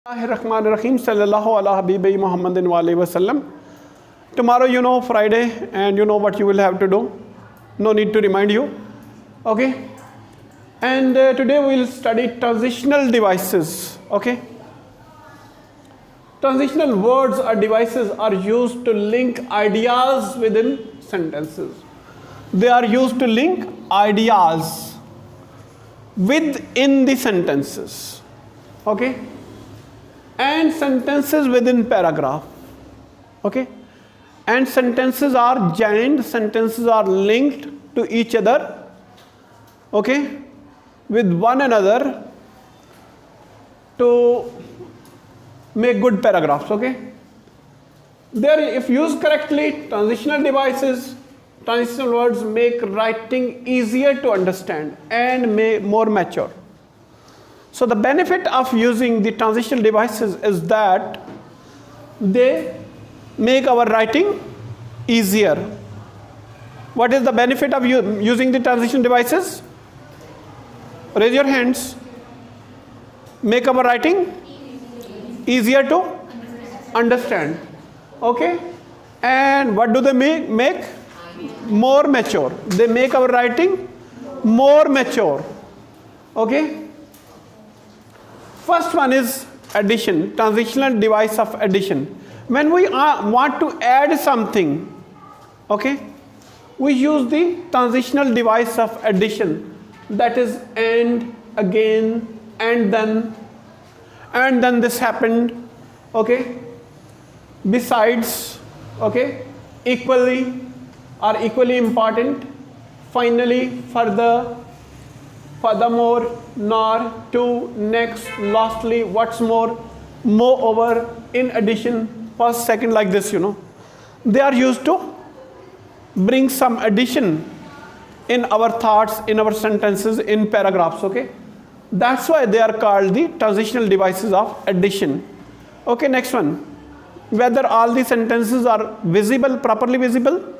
Bismillahirrahmanirrahim. Sallallahu ala habibi Muhammadin wa alayhi wa sallam. Tomorrow, you know, Friday, and you know what you will have to do. No need to remind you. Okay. And today we will study transitional devices. Okay. Transitional words or devices are used to link ideas within sentences. They are used to link ideas within the sentences. Okay. And sentences within paragraph. Okay. And sentences are joined, sentences are linked to each other. Okay. With one another to make good paragraphs. Okay. There, if used correctly, transitional devices, transitional words make writing easier to understand and more mature. So the benefit of using the transitional devices is that they make our writing easier. What is the benefit of using the transition devices? Raise your hands. Make our writing easier to understand. Okay? And what do they make? More mature. They make our writing more mature. Okay? First one is addition, transitional device of addition. When we want to add something, okay, we use the transitional device of addition. That is and, again, and then this happened, okay, besides, okay, equally or equally important, finally, further, furthermore, nor, to, next, lastly, what's more, moreover, in addition, first, second, like this, you know. They are used to bring some addition in our thoughts, in our sentences, in paragraphs, okay. That's why they are called the transitional devices of addition. Okay, next one. Whether all the sentences are visible, properly visible,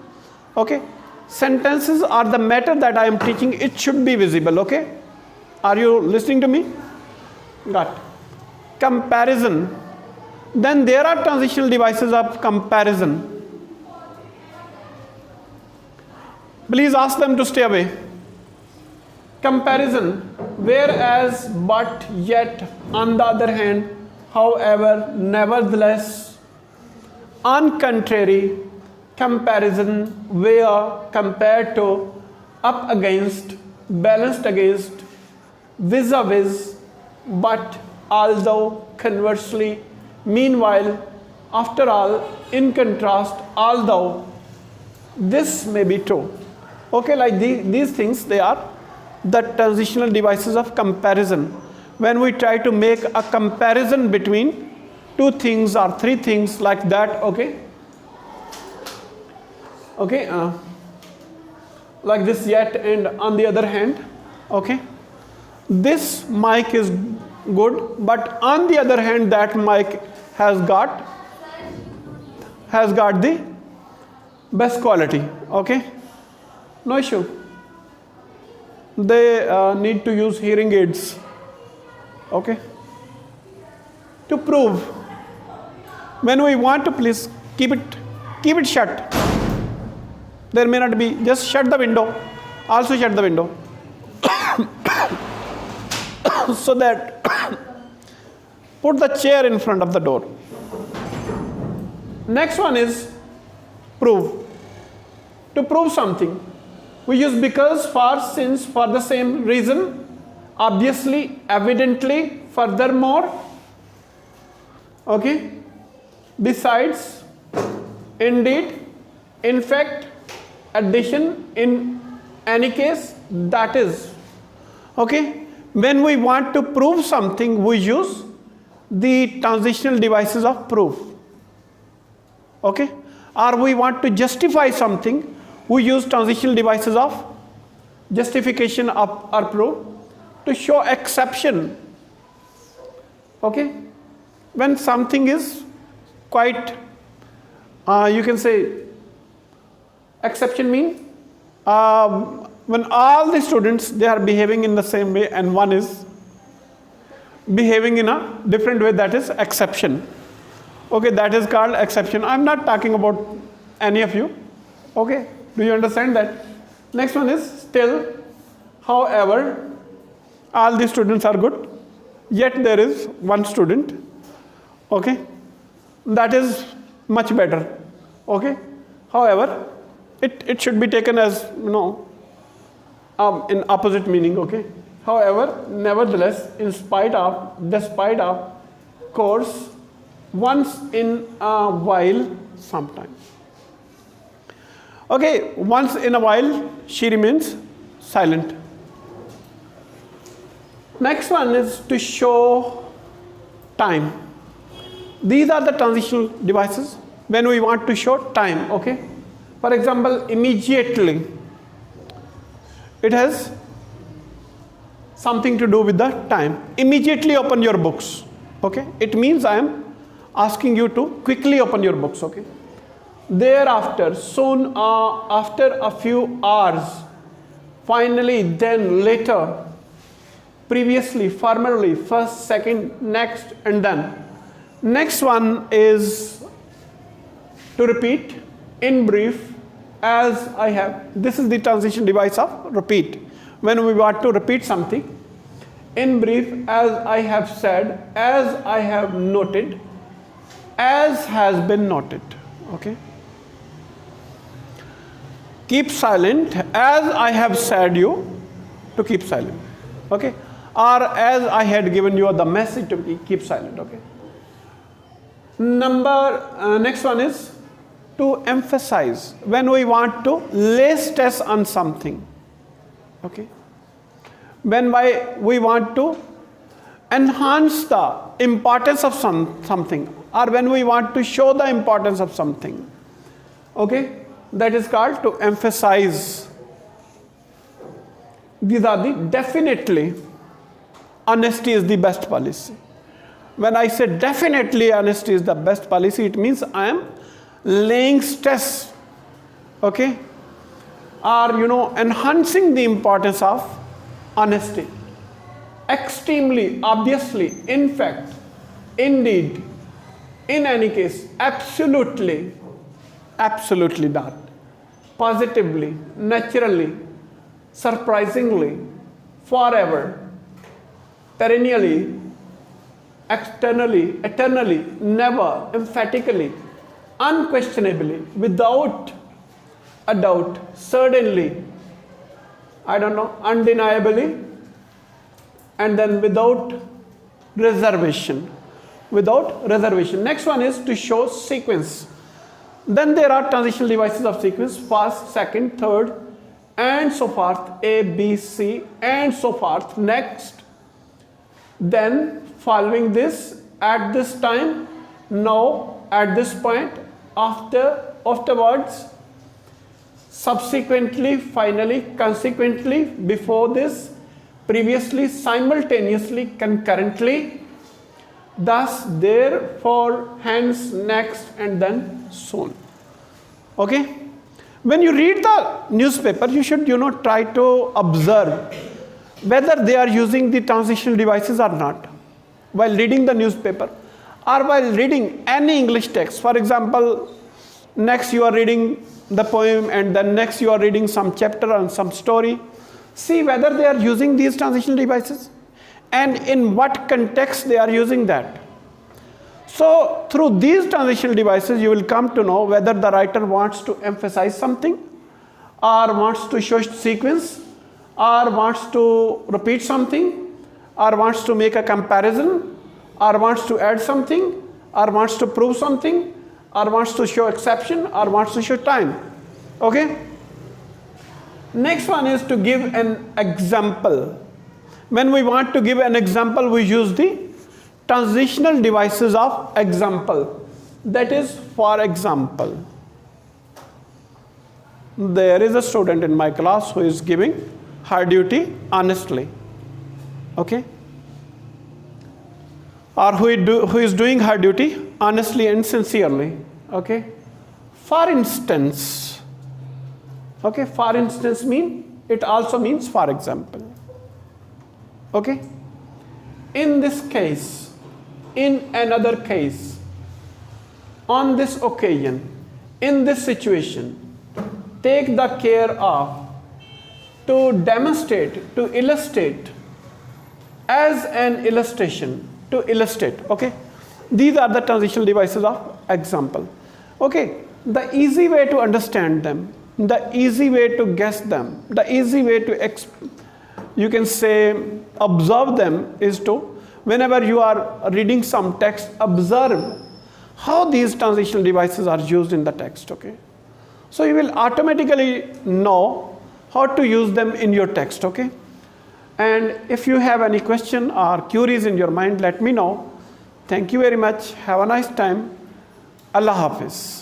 okay. Sentences are the matter that I am teaching, it should be visible, okay. Are you listening to me? Got. Comparison. Then there are transitional devices of comparison. Please ask them to stay away. Comparison. Whereas, but, yet, on the other hand, however, nevertheless, on contrary, comparison, where, compared to, up against, balanced against, vis-a-vis, but, although, conversely, meanwhile, after all, in contrast, although, this may be true. Okay, like these things, they are the transitional devices of comparison. When we try to make a comparison between two things or three things like that, okay? Okay, like this yet and on the other hand, okay? This mic is good, but on the other hand, that mic has got the best quality, okay? No issue. They need to use hearing aids, okay? To prove, when we want to, please keep it shut. There may not be, just shut the window, also shut the window. So that, put the chair in front of the door. Next one is prove. To prove something, we use because, for, since, for the same reason, obviously, evidently, furthermore, okay, besides, indeed, in fact, addition, in any case, that is, okay. When we want to prove something, we use the transitional devices of proof, okay. Or we want to justify something, we use transitional devices of justification of or proof. To show exception, okay. When something is quite, you can say, exception mean when all the students, they are behaving in the same way and one is behaving in a different way, that is exception. Okay, that is called exception. I'm not talking about any of you. Okay, do you understand that? Next one is still, however, all the students are good, yet there is one student. Okay, that is much better. Okay, however, it should be taken as, you know, in opposite meaning. Okay, however, nevertheless, in spite of, despite of, course, once in a while, sometimes. Okay, once in a while, she remains silent. Next one is to show time. These are the transitional devices when we want to show time. Okay, for example, immediately. It has something to do with the time. Immediately open your books. Okay, it means I am asking you to quickly open your books. Okay, thereafter, soon, after a few hours, finally, then, later, previously, formerly, first, second, next, and then. Next one is to repeat, in brief, as I have. This is the transition device of repeat. When we want to repeat something, in brief, as I have said, as I have noted, as has been noted. Okay, keep silent, as I have said you to keep silent. Okay, or as I had given you the message to keep silent. Okay, next one is to emphasize, when we want to lay stress on something. Okay, when we want to enhance the importance of something, or when we want to show the importance of something. Okay, that is called to emphasize. These are the definitely, honesty is the best policy. When I say definitely honesty is the best policy, it means I am laying stress, okay, or, you know, enhancing the importance of honesty. Extremely, obviously, in fact, indeed, in any case, absolutely, absolutely not, positively, naturally, surprisingly, forever, perennially, externally, eternally, never, emphatically, unquestionably, without a doubt, certainly, I don't know, undeniably, and then without reservation. Without reservation. Next one is to show sequence. Then there are transitional devices of sequence, first, second, third, and so forth, A, B, C, and so forth. Next, then, following this, at this time, now, at this point, afterwards, subsequently, finally, consequently, before this, previously, simultaneously, concurrently, thus, therefore, hence, next, and then soon. Okay? When you read the newspaper, you should, you know, try to observe whether they are using the transitional devices or not while reading the newspaper or while reading any English text. For example, next you are reading the poem and then next you are reading some chapter on some story. See whether they are using these transitional devices and in what context they are using that. So through these transitional devices you will come to know whether the writer wants to emphasize something or wants to show sequence or wants to repeat something or wants to make a comparison or wants to add something or wants to prove something or wants to show exception or wants to show time. Okay? Next one is to give an example. When we want to give an example, we use the transitional devices of example. That is, for example, there is a student in my class who is giving her duty honestly. Okay? Or who is doing her duty honestly and sincerely. Okay? For instance, okay, for instance it also means for example. Okay? in this case, in another case, on this occasion, in this situation, take the care of, to demonstrate, to illustrate, as an illustration, to illustrate. Okay, these are the transitional devices of example. Okay, the easy way to understand them, the easy way to guess them, the easy way to you can say observe them is to, whenever you are reading some text, observe how these transitional devices are used in the text. Okay, so you will automatically know how to use them in your text. Okay, and if you have any question or queries in your mind, let me know. Thank you very much. Have a nice time. Allah Hafiz.